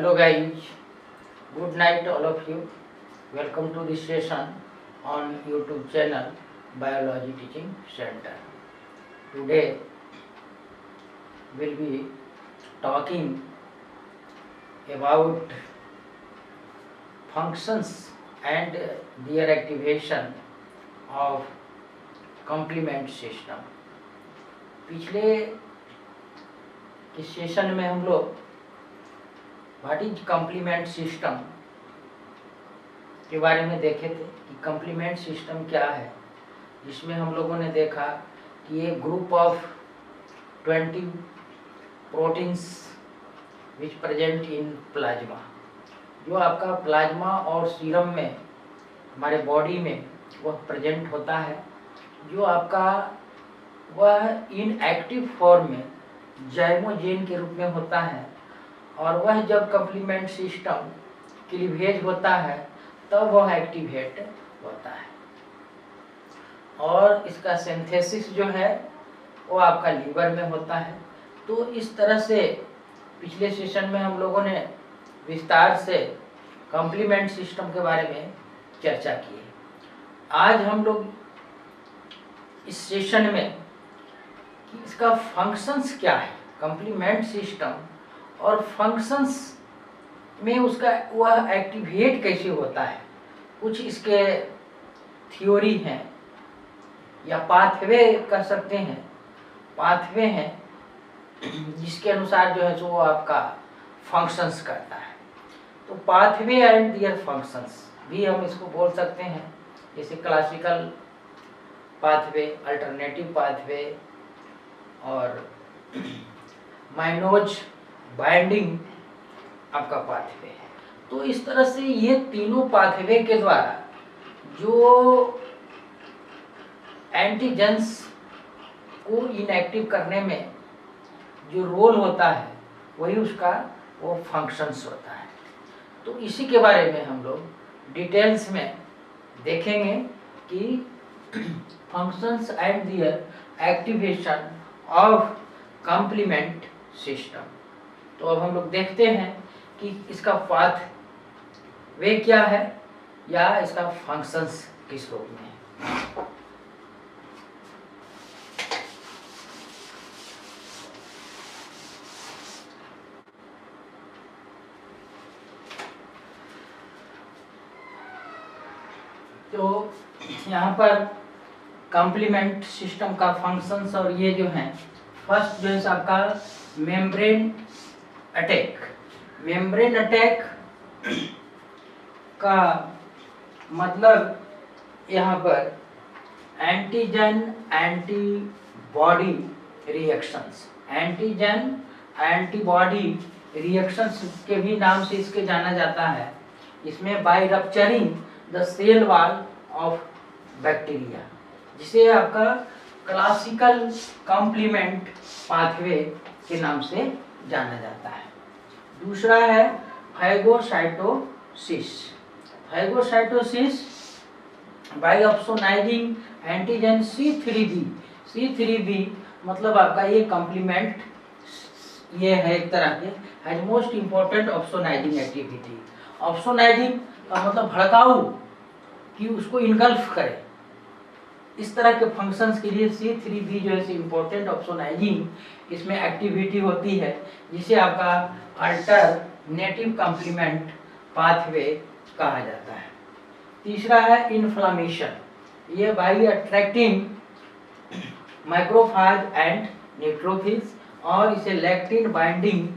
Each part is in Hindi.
Hello guys, good night all of you. Welcome to this session on YouTube channel Biology Teaching Center. Today we'll be talking about functions and their activation of complement system. पिछले इस सेशन में हम लोग व्हाट इज कम्प्लीमेंट सिस्टम के बारे में देखे थे कि कम्प्लीमेंट सिस्टम क्या है, जिसमें हम लोगों ने देखा कि ये group of 20 proteins which present in plasma, जो आपका प्लाज्मा और सीरम में हमारे बॉडी में वह प्रेजेंट होता है, जो आपका वह इनएक्टिव फॉर्म में जाइमोजेन के रूप में होता है, और वह जब कम्प्लीमेंट सिस्टम क्लीवेज होता है तब वह एक्टिवेट होता है, और इसका सिंथेसिस जो है वो आपका लीवर में होता है। तो इस तरह से पिछले सेशन में हम लोगों ने विस्तार से कम्प्लीमेंट सिस्टम के बारे में चर्चा की है। आज हम लोग इस सेशन में कि इसका फंक्शंस क्या है, कम्प्लीमेंट सिस्टम और फंक्शंस में उसका वह एक्टिवेट कैसे होता है, कुछ इसके थ्योरी हैं या पाथवे कर सकते हैं, पाथवे हैं जिसके अनुसार जो है जो वो आपका फंक्शंस करता है। तो पाथवे एंड दियर फंक्शंस भी हम इसको बोल सकते हैं, जैसे क्लासिकल पाथवे, अल्टरनेटिव पाथवे और माइनोज बाइंडिंग आपका पाथवे है। तो इस तरह से ये तीनों पाथवे के द्वारा जो एंटीजेंस को इनएक्टिव करने में जो रोल होता है वही उसका वो फंक्शंस होता है। तो इसी के बारे में हम लोग डिटेल्स में देखेंगे कि functions and their activation of complement system. तो अब हम लोग देखते हैं कि इसका पाथ वे क्या है या इसका फंक्शंस किस रूप में है। तो यहाँ पर कम्प्लीमेंट सिस्टम का फंक्शंस और ये जो हैं, फर्स्ट जो है आपका मेम्ब्रेन अटैक। मेम्ब्रेन अटैक का मतलब यहाँ पर antigen antibody reactions, antigen antibody reactions के भी नाम से इसके जाना जाता है। इसमें by rupturing the cell wall of bacteria, जिसे आपका क्लासिकल कॉम्प्लीमेंट पाथवे के नाम से जाना जाता है। दूसरा है phagocytosis. Phagocytosis by opsonising antigen C3b। C3b मतलब आपका ये कॉम्प्लीमेंट ये है एक तरह के हैज मोस्ट इम्पोर्टेंट ऑप्सोनाइजिंग एक्टिविटी। ऑप्सोनाइजिंग का मतलब भड़काऊ, कि उसको इनगल्फ करे, इस तरह के फंक्शंस के लिए C3b जो है इम्पोर्टेंट ऑप्सोनाइजिंग इसमें एक्टिविटी होती है, जिसे आपका अल्टरनेटिव कम्प्लीमेंट पाथवे कहा जाता है। तीसरा है इन्फ्लामेशन। ये by attracting macrophage and neutrophils, और इसे लैक्टिन बाइंडिंग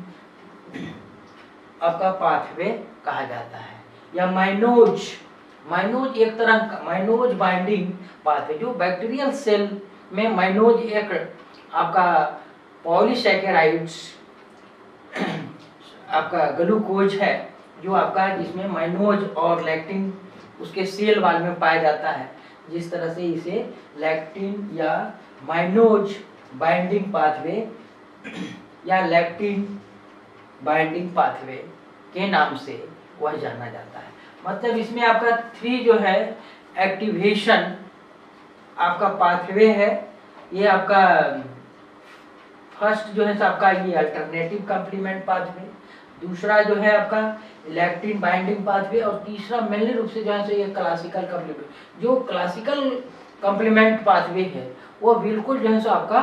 आपका पाथवे कहा जाता है। या माइनोज, माइनोज एक तरह का माइनोज बाइंडिंग पाथवे, जो बैक्टीरियल सेल में माइनोज एक आपका पॉलीसैकेराइड्स आपका ग्लूकोज है, जो आपका जिसमें माइनोज और लैक्टिन उसके सेल वाल में पाया जाता है। जिस तरह से इसे लैक्टिन या माइनोज बाइंडिंग पाथवे या लैक्टिन बाइंडिंग पाथवे के नाम से वह जाना जाता है। मतलब इसमें आपका 3 जो है एक्टिवेशन आपका पाथवे है। ये आपका फर्स्ट जो है आपका ये अल्टरनेटिव कम्प्लीमेंट पाथवे, दूसरा जो है आपका इलेक्ट्रिन बाइंडिंग पाथवे, और तीसरा मेनली रूप से जो है सो ये क्लासिकल कॉम्प्लीमेंट। जो क्लासिकल कॉम्प्लीमेंट पाथवे है वो बिल्कुल जो है सो आपका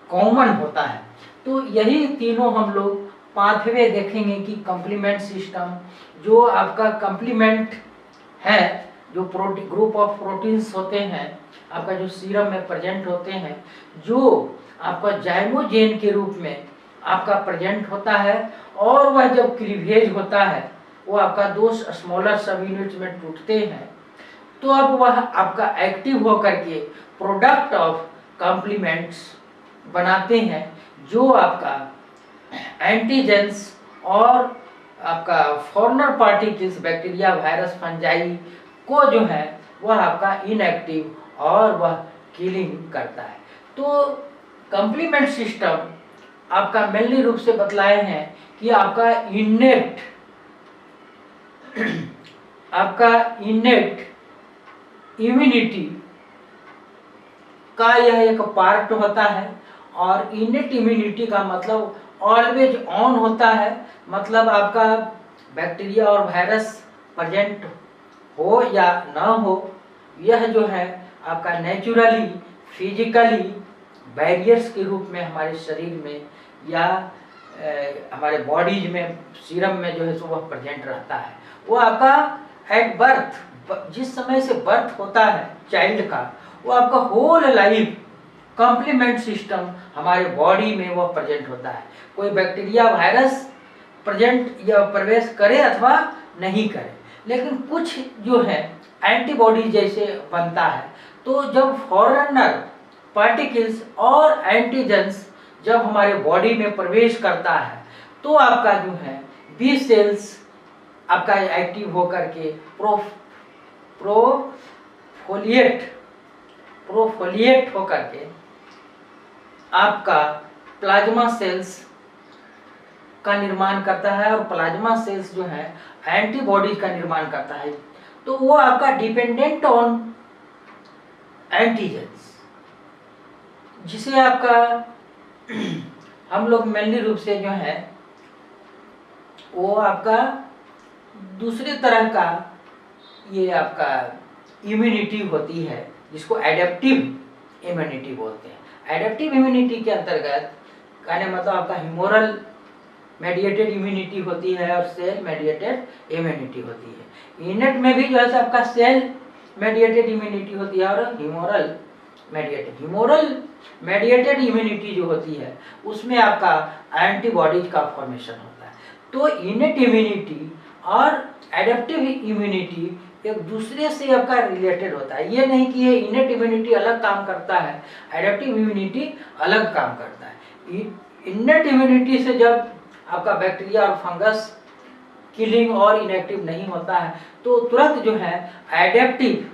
कॉमन होता है। तो यही तीनों हम लोग पाथवे देखेंगे कि कॉम्प्लीमेंट सिस्टम जो आपका कॉम्प्लीमेंट है, जो प्रोटीन ग्रुप ऑफ प्रोटीन्स होते हैं आपका जो सीरम में प्रेजेंट होते हैं, जो आपका जाइमोजेन के रूप में आपका प्रेजेंट होता है, और वह जब क्लीवेज होता है वो आपका दो स्मॉलर सब यूनिट्स में टूटते हैं, तो अब वह आपका एक्टिव होकर के प्रोडक्ट ऑफ कॉम्प्लीमेंट्स बनाते हैं, जो आपका एंटीजेंस और आपका foreigner particles bacteria virus fungi को जो है वह आपका इनएक्टिव और वह किलिंग करता है। तो कॉम्प्लीमेंट सिस्टम आपका मेनली रूप से बतलाए हैं कि आपका इनेट इम्यूनिटी का यह एक पार्ट होता है, और इनेट इम्यूनिटी का मतलब ऑलवेज ऑन होता है, मतलब आपका बैक्टीरिया और वायरस प्रेजेंट हो या ना हो, यह जो है आपका नेचुरली फिजिकली बैरियर्स के रूप में हमारे शरीर में या हमारे बॉडीज में सीरम में जो है सो वह प्रेजेंट रहता है। वो आपका एट बर्थ, जिस समय से बर्थ होता है चाइल्ड का, वो आपका होल लाइफ कॉम्प्लीमेंट सिस्टम हमारे बॉडी में वो प्रेजेंट होता है। कोई बैक्टीरिया वायरस प्रेजेंट या प्रवेश करे अथवा नहीं करे, लेकिन कुछ जो है एंटीबॉडी जैसे बनता है। तो जब फॉरेनर पार्टिकल्स और एंटीजेंस जब हमारे बॉडी में प्रवेश करता है, तो आपका जो है बी सेल्स आपका एक्टिव होकर के प्रोफोलिएट होकर के आपका प्लाज्मा सेल्स का निर्माण करता है, और प्लाज्मा सेल्स जो है एंटीबॉडीज का निर्माण करता है। तो वो आपका डिपेंडेंट ऑन एंटीजेंस, जिसे आपका हम लोग मेनली रूप से जो है वो आपका दूसरे तरह का ये आपका इम्यूनिटी होती है, जिसको एडेप्टिव इम्यूनिटी बोलते हैं। एडेप्टिव इम्यूनिटी के अंतर्गत कहने मतलब आपका ह्यूमोरल मेडिएटेड इम्यूनिटी होती है और सेल मेडिएटेड इम्यूनिटी होती है। इनेट में भी जो है आपका सेल मेडिएटेड इम्यूनिटी होती है और ह्यूमोरल मेडिएटेड इम्यूनिटी जो होती है उसमें आपका एंटीबॉडीज का फॉर्मेशन होता है। तो इनेट इम्यूनिटी और एडेप्टिव इम्यूनिटी एक दूसरे से आपका रिलेटेड होता है। ये नहीं कि ये इनेट इम्यूनिटी अलग काम करता है, एडेप्टिव इम्यूनिटी अलग काम करता है। इनेट इम्यूनिटी से जब आपका बैक्टीरिया और फंगस किलिंग और इनएक्टिव नहीं होता है, तो तुरंत जो है एडेप्टिव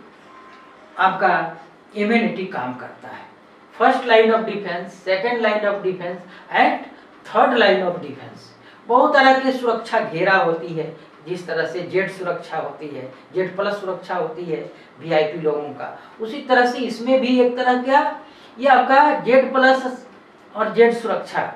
आपका इम्यूनिटी काम करता है। First line of defence, second line of defence and third line of defence. बहुत तरह की सुरक्षा घेरा होती है, जिस तरह से जेड सुरक्षा होती है, जेड प्लस सुरक्षा होती है वीआईपी लोगों का, उसी तरह से इसमें भी एक तरह क्या ये आपका जेड प्लस और जेड सुरक्षा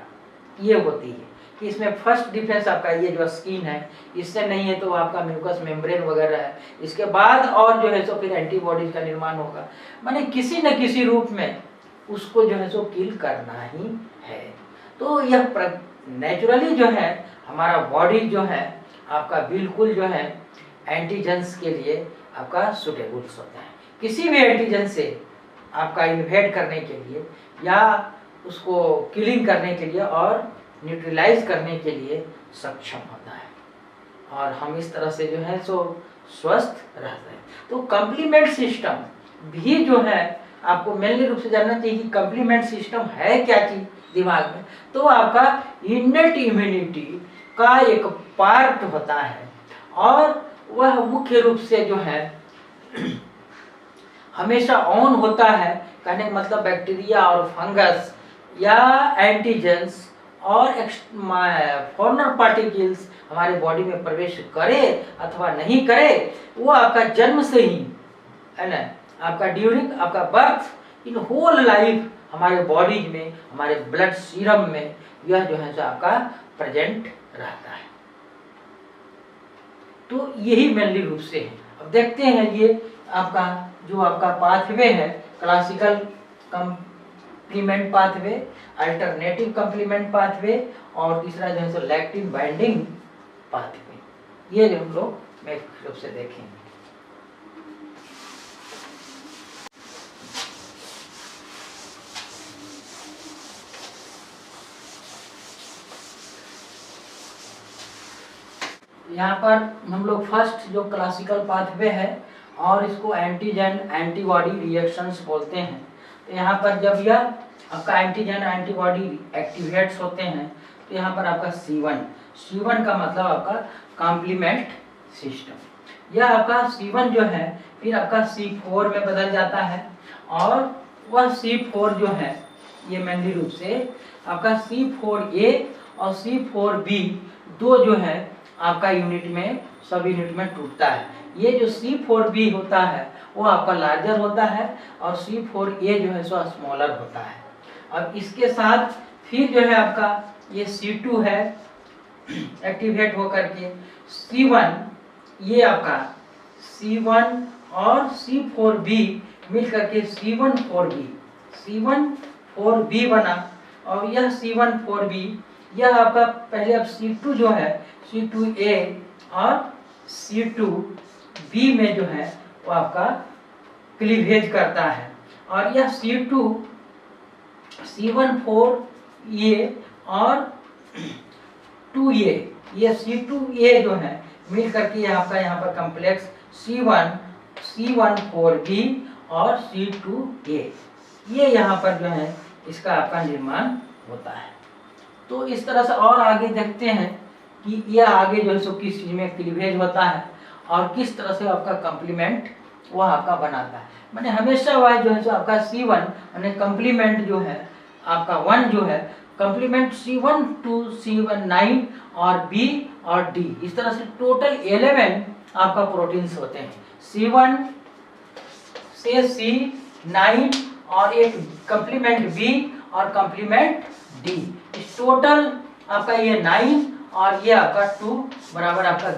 ये होती है कि इसमें फर्स्ट डिफेंस आपका ये जो स्किन है, इससे नहीं है तो आपका म्यूकस मेम्ब्रेन वगैरह है, इसके बाद और जो है सो फिर एंटीबॉडीज का निर्माण होगा। माने किसी न किसी रूप में उसको जो है सो किल करना ही है। तो यह नेचुरली जो है हमारा बॉडी जो है आपका बिल्कुल जो है एंटीजेंस के लिए आपका सुटेबल्स होता है। किसी भी एंटीजन से आपका इन्वेड करने के लिए या उसको किलिंग करने के लिए और न्यूट्रलाइज करने के लिए सक्षम होता है, और हम इस तरह से जो है सो स्वस्थ रहते हैं। तो कॉम्प्लीमेंट सिस्टम भी जो है आपको मेनली रूप से जानना चाहिए कि कॉम्प्लीमेंट सिस्टम है क्या चीज दिमाग में। तो आपका इनेट इम्यूनिटी का एक पार्ट होता है, और वह मुख्य रूप से जो है हमेशा ऑन होता है। कहने का मतलब बैक्टीरिया और फंगस या एंटीजेंस और फॉरेनर पार्टिकल्स हमारे बॉडी में प्रवेश करे अथवा नहीं करे, वो आपका जन्म से ही है ना, आपका ड्यूरिंग आपका बर्थ इन होल लाइफ हमारे बॉडी में, हमारे ब्लड सीरम में यह जो है सो आपका प्रेजेंट रहता है। तो यही मेनली रूप से है। अब देखते हैं ये आपका जो आपका पाथवे है, classical complement pathway, alternative complement pathway और तीसरा जो है सो लैक्टिन बाइंडिंग पाथवे, ये जो हम लोग मुख्य रूप से देखेंगे। यहाँ पर हम लोग फर्स्ट जो क्लासिकल पाथवे है और इसको एंटीजन एंटीबॉडी रिएक्शंस बोलते हैं। तो यहाँ पर जब यह आपका एंटीजन एंटीबॉडी एक्टिवेट्स होते हैं तो यहाँ पर आपका C1 का मतलब आपका कॉम्प्लीमेंट सिस्टम, यह आपका C1 जो है फिर आपका C4 में बदल जाता है और वह C4 जो है ये मेनली रूप से आपका C4A और C4B दो जो है आपका यूनिट में सब यूनिट में टूटता है। ये जो C4B होता है वो आपका लार्जर होता है और C4A जो है सो स्मॉलर होता है। अब इसके साथ फिर जो है आपका ये C2 है एक्टिवेट होकर के C1, ये आपका C1 और C4B मिल करके C14B बना और यह C14B यह आपका पहले अब C2 जो है C2A और C2B में जो है वो आपका क्लीवेज करता है और यह C14A और 2A, ये C2A जो है मिल करके आपका यहाँ पर कॉम्प्लेक्स C14B और C2A, ये यहाँ पर जो है इसका आपका निर्माण होता है। तो इस तरह से और आगे देखते हैं कि यह आगे जो है सो किस चीज में क्लीवेज होता है और किस तरह से आपका कॉम्प्लीमेंट वह आपका बनाता है। मैंने हमेशा वह जो है सो आपका C1 मैंने कॉम्प्लीमेंट जो है आपका 1 जो है कॉम्प्लीमेंट C1 to C1 9 और B और D, इस तरह से टोटल 11 आपका प्रोटीन्स होते हैं C1 से C9 और एक कॉम्प्लीमेंट B और कॉम्प्लीमेंट D, इस टोटल आपका ये 9 और ये आपका 2 बराबर आपका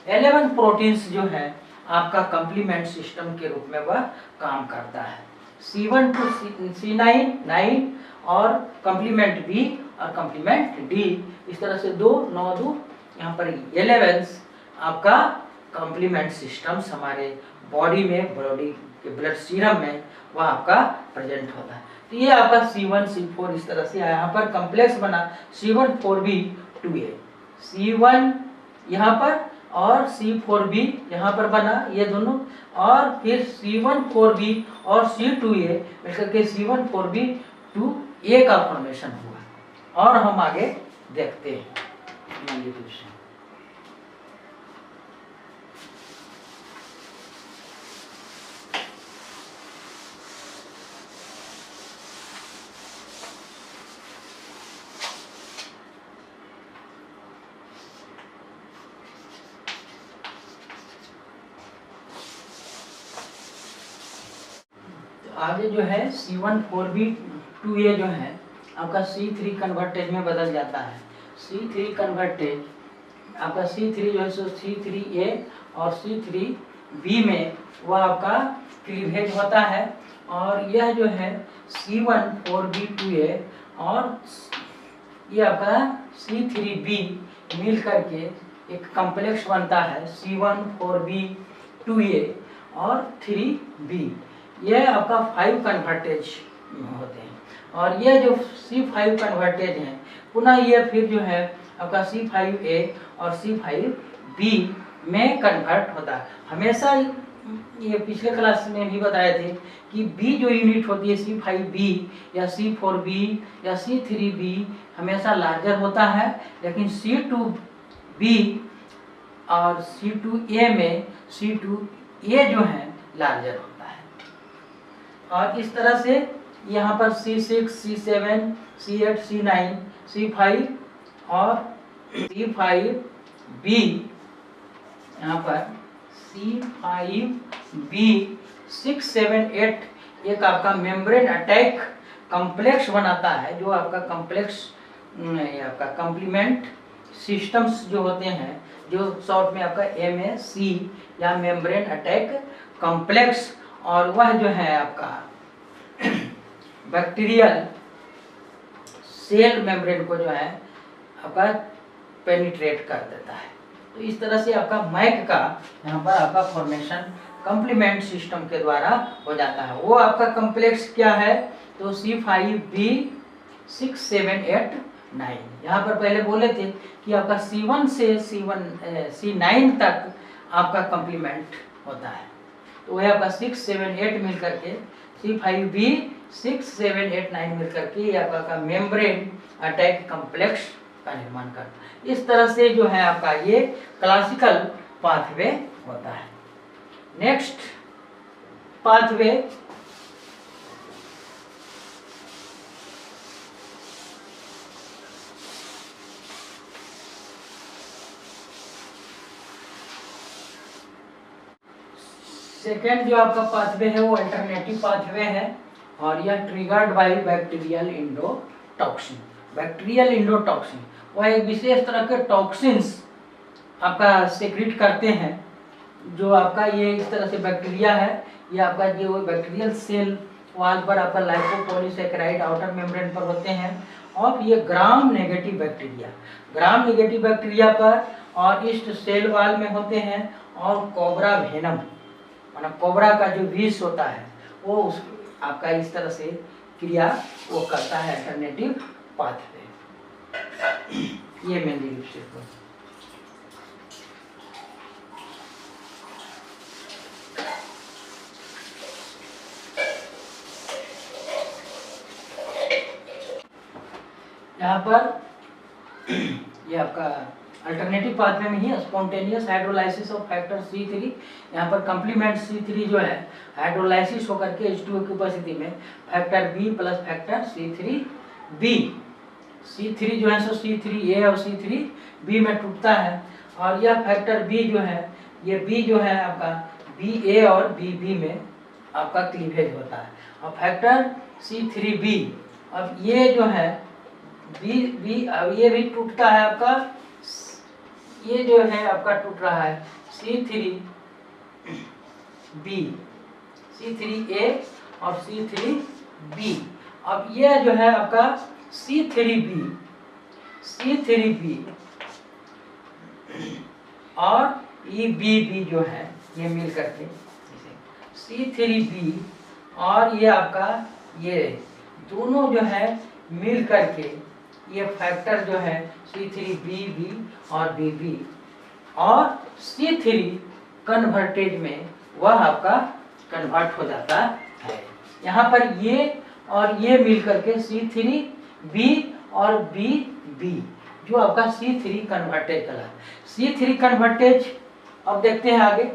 11 प्रोटीन्स जो है आपका कॉम्प्लीमेंट सिस्टम के रूप में वह काम करता है। C1 to C9 9 और कॉम्प्लीमेंट B और कॉम्प्लीमेंट D, इस तरह से 2 9 2 यहाँ पर 11 आपका कॉम्प्लीमेंट सिस्टम्स हमारे बॉडी में, बॉडी के ब्लड सीरम में वह आपका प्रेजेंट होता है। तो ये आपका C1 C4 इस तरह से यहाँ पर कॉम्प्लेक्स बना C14B 2A, C1 यहाँ पर और C4B यहाँ पर बना ये दोनों, और फिर C14B और C2A मिलकर के C14B 2A का फॉर्मेशन हुआ। और हम आगे देखते हैं। आगे जो है C14B 2A जो है आपका C3 कन्वर्टेज में बदल जाता है। C3 कन्वर्टेज आपका C3 जो है सो C3A और C3B में वह आपका क्लीवेज होता है और यह जो है C14B 2A और ये आपका C3B मिल करके एक कॉम्प्लेक्स बनता है C14B 2A और 3B, यह आपका 5 कन्वर्टेज होते हैं और ये जो C5 कन्वर्टेज हैं पुनः ये फिर जो है आपका C5A और C5B में कन्वर्ट होता है। हमेशा ये पिछले क्लास में भी बताए थे कि B जो यूनिट होती है C5B या C4B या C3B हमेशा लार्जर होता है, लेकिन C2B और C2A में C2A जो है लार्जर होता है। और इस तरह से यहाँ पर C6 C7 C8 C9 C5 और C5B यहाँ पर C5B 6 7 8 एक आपका मेम्ब्रेन अटैक कॉम्प्लेक्स बनाता है, जो आपका कॉम्प्लेक्स आपका कॉम्प्लीमेंट सिस्टम्स जो होते हैं जो शॉर्ट में आपका MAC या मेम्ब्रेन अटैक कॉम्प्लेक्स, और वह जो है आपका बैक्टीरियल सेल मेम्ब्रेन को जो है आपका पेनिट्रेट कर देता है। तो इस तरह से आपका मैक का यहाँ पर आपका फॉर्मेशन कॉम्प्लीमेंट सिस्टम के द्वारा हो जाता है। वो आपका कॉम्प्लेक्स क्या है, तो C5B678 यहाँ पर पहले बोले थे कि आपका C1 से C9 तक आपका कॉम्प्लीमेंट होता है। तो वह आपका 678 मिल करके C5B6789 मिल करके ये आपका मेम्ब्रेन अटैक कॉम्प्लेक्स का निर्माण करता है। इस तरह से जो है आपका ये क्लासिकल पाथवे होता है। नेक्स्ट पाथवे सेकेंड जो आपका पाथवे है वो अल्टरनेटिव पाथवे है, और यह ट्रिगर्ड बाय बैक्टीरियल इंडोटॉक्सिन। बैक्टीरियल इंडोटॉक्सिन वह एक विशेष तरह के टॉक्सिन्स आपका सेक्रेट करते हैं, जो आपका ये इस तरह से बैक्टीरिया है, ये आपका जो बैक्टीरियल सेल वाल पर आपका लाइपोपॉलीसैकेराइड आउटर मेम्ब्रेन पर होते हैं, और ये ग्राम नेगेटिव बैक्टीरिया पर और ईस्ट सेल वाल में होते हैं, और कोबरा वेनम मतलब कोबरा का जो विष होता है वो उस आपका इस तरह से क्रिया वो करता है अल्टरनेटिव पाथवे। ये मेनली रूप से यहाँ पर ये आपका अल्टरनेटिव पाथवे में ही spontaneous hydrolysis of factor C3, यहाँ पर कॉम्प्लीमेंट C3 जो है हाइड्रोलाइसिस होकर के H2O की उपस्थिति में factor B plus factor C3 जो है सो C3A और C3B में टूटता है, और यह फैक्टर B जो है ये B जो है आपका BA और BB में आपका क्लीवेज होता है, और फैक्टर C3B अब ये जो है B अब ये भी टूटता है आपका, ये जो है आपका टूट रहा है C3B C3A और C3B। अब ये जो है आपका C3B और ये BB जो है ये मिल करके C3B और ये आपका ये दोनों जो है मिल करके ये फैक्टर जो है C3BB और BB और C3 कन्वर्टेज में वह आपका कन्वर्ट हो जाता है। यहाँ पर ये और ये मिल करके C3B और BB जो आपका C3 कन्वर्टेज कहलाता है। C3 कन्वर्टेज अब देखते हैं आगे।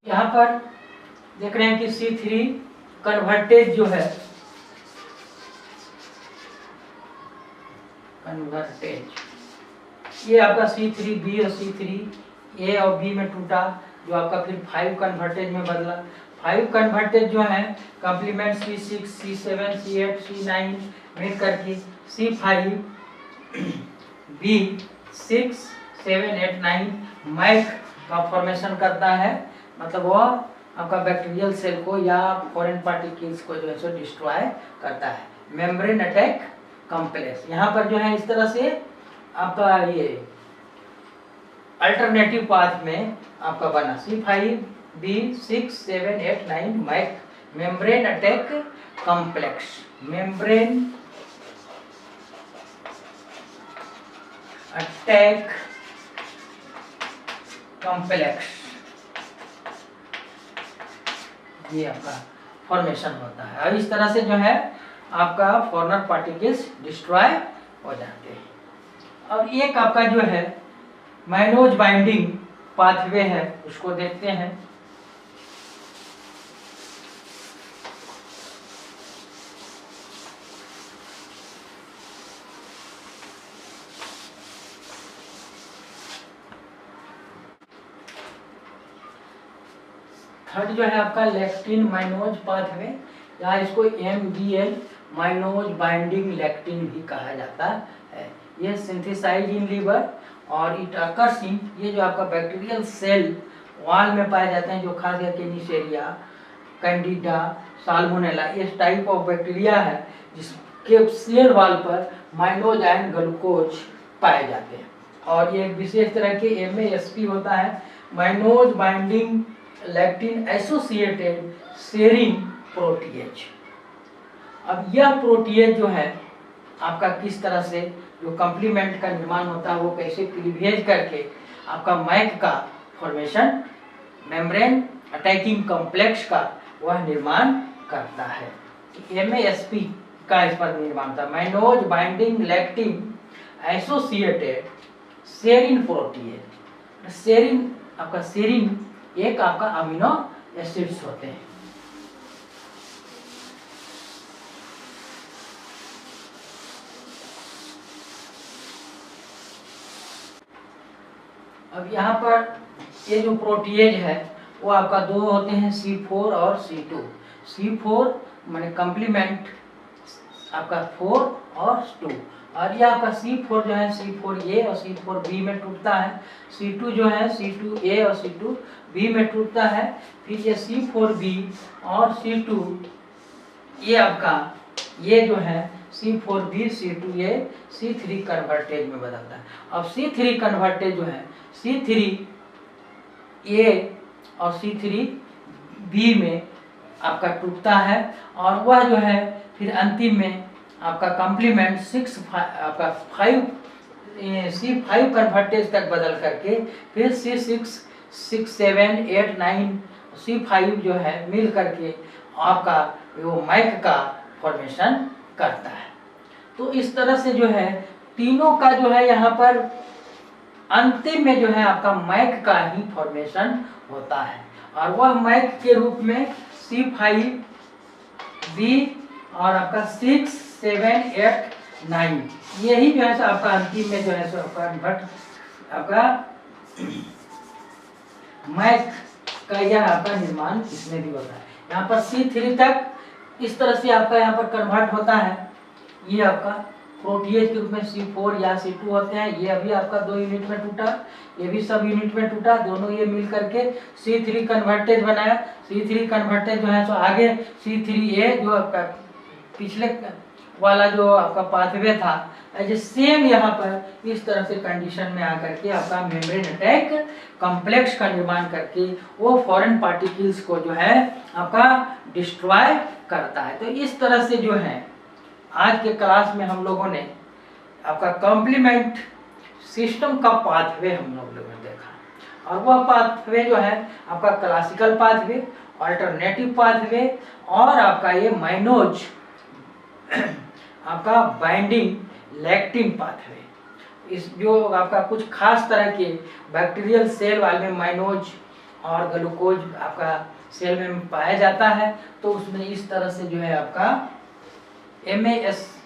यहाँ पर देख रहे हैं कि C3 कन्वर्टेज जो है ये आपका C3B और C3A और B में टूटा, जो आपका फिर 5 कन्वर्टेज में बदला। 5 कन्वर्टेज जो है complement C6 C7 C8 C9 मिल करके C5B678 मैक का फॉर्मेशन करता है, मतलब वो आपका बैक्टीरियल सेल को या फॉरेन पार्टिकल्स को जो है सो डिस्ट्रॉय करता है। मेम्ब्रेन अटैक कॉम्प्लेक्स यहाँ पर जो है इस तरह से आपका ये अल्टरनेटिव पाथ में आपका बना C5B678 MAC membrane attack complex. Membrane attack complex ये आपका फॉर्मेशन होता है, और इस तरह से जो है आपका फॉरेनर पार्टिकल्स डिस्ट्रॉय हो जाते हैं। और एक आपका जो है मैनोज बाइंडिंग पाथवे है, उसको देखते हैं। थर्ड जो है आपका लेक्टिन माइनोज पाथवे, या इसको MBL माइनोज बाइंडिंग लेक्टिन भी कहा जाता है। ये सिंथेसाइज इन लीवर और इट अकर्स इन, ये जो आपका बैक्टीरियल सेल वॉल में पाए जाते हैं, जो खास करके निसेरिया, कैंडिडा, साल्मोनेला, इस टाइप ऑफ बैक्टीरिया है जिसके सेल वॉल पर माइनोज एंड ग्लूकोज पाए जाते हैं। और ये एक विशेष तरह के MASP होता है, mannose binding lectin associated serine protease. अब यह प्रोटीएज जो है आपका किस तरह से जो कॉम्प्लीमेंट का निर्माण होता है, वो कैसे क्लीवेज करके आपका मैक का फॉर्मेशन, मेम्ब्रेन अटैकिंग कॉम्प्लेक्स का वह निर्माण करता है। MASP का इस पर निर्माण था, mannose binding lectin associated serine protease. Serine आपका सेरीन एक आपका अमीनो एसिड्स होते हैं। अब यहाँ पर ये जो प्रोटीएज है वो आपका दो होते हैं, C4 और C2। C4 माने कॉम्प्लीमेंट आपका 4 और 2, और ये आपका C4 जो है C4A और C4B में टूटता है। C2 जो है C2A और C2B में टूटता है। फिर ये C4B और C2 ये आपका ये जो है C4B C2A C3 कन्वर्टेज में बदलता है। अब C3 कन्वर्टेज जो है C3A और C3B में आपका टूटता है, और वह जो है फिर अंतिम में आपका कॉम्प्लीमेंट 6 आपका 5 C5 कन्वर्टेज तक बदल करके फिर C6 6 7 8 9 C5 जो है मिल करके आपका वो मैक का फॉर्मेशन करता है। तो इस तरह से जो है तीनों का जो है यहाँ पर अंतिम में जो है आपका मैक का ही फॉर्मेशन होता है, और वह मैक के रूप में C5B और आपका 6 7 8 9 यही जो है आपका अंतिम में जो है सो आपका मैक का यह आपका निर्माण इसमें भी होता है। यहाँ पर C3 तक इस तरह से आपका यहाँ पर कन्वर्ट होता है। ये आपका प्रोटीएज के रूप में C4 या C2 होते हैं। ये अभी आपका 2 यूनिट में टूटा, ये भी सब यूनिट में टूटा, दोनों ये मिल करके C3 कन्वर्टेज बनाया। C3 कन्वर्टेज जो है सो आगे C3A जो आपका पिछले वाला जो आपका पाथवे था, सेम यहाँ पर इस तरह से कंडीशन में आकर के आपका मेम्ब्रेन अटैक कॉम्प्लेक्स का निर्माण करके वो फॉरेन पार्टिकल्स को जो है आपका डिस्ट्रॉय करता है। तो इस तरह से जो है आज के क्लास में हम लोगों ने आपका कॉम्प्लीमेंट सिस्टम का पाथवे हम लोगों ने देखा, और वह पाथवे जो है आपका क्लासिकल पाथवे, अल्टरनेटिव पाथवे और आपका ये माइनोज आपका बाइंडिंग लैक्टिन पाथवे। इस जो आपका कुछ खास तरह के बैक्टीरियल सेल वाले में माइनोज और ग्लूकोज आपका सेल में पाया जाता है, तो उसमें इस तरह से जो है आपका MASP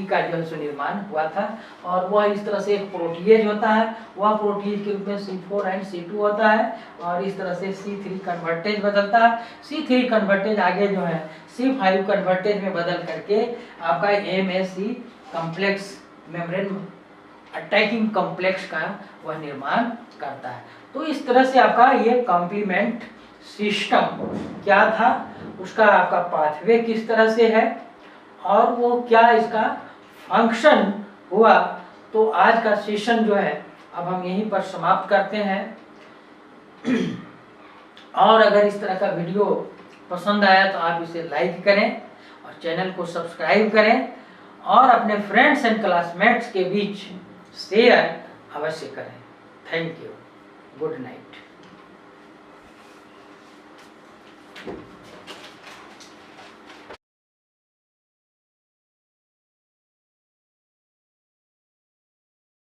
का जो है सो निर्माण हुआ था। और वह इस तरह से एक प्रोटीएज होता है, वह प्रोटीएज के रूप में C4 एंड C2 होता है, और इस तरह से C3 कन्वर्टेज बदलता है। C3 कन्वर्टेज आगे जो है C5 कन्वर्टेज में बदल करके आपका MAC complex membrane attacking complex का वह निर्माण करता है। तो इस तरह से आपका ये कॉम्प्लीमेंट सिस्टम क्या था, उसका आपका पाथवे किस तरह से है, और वो क्या इसका फंक्शन हुआ। तो आज का सेशन जो है अब हम यहीं पर समाप्त करते हैं। और अगर इस तरह का वीडियो पसंद आया तो आप इसे लाइक करें और चैनल को सब्सक्राइब करें, और अपने फ्रेंड्स एंड क्लासमेट्स के बीच शेयर अवश्य करें। Thank you. Good night.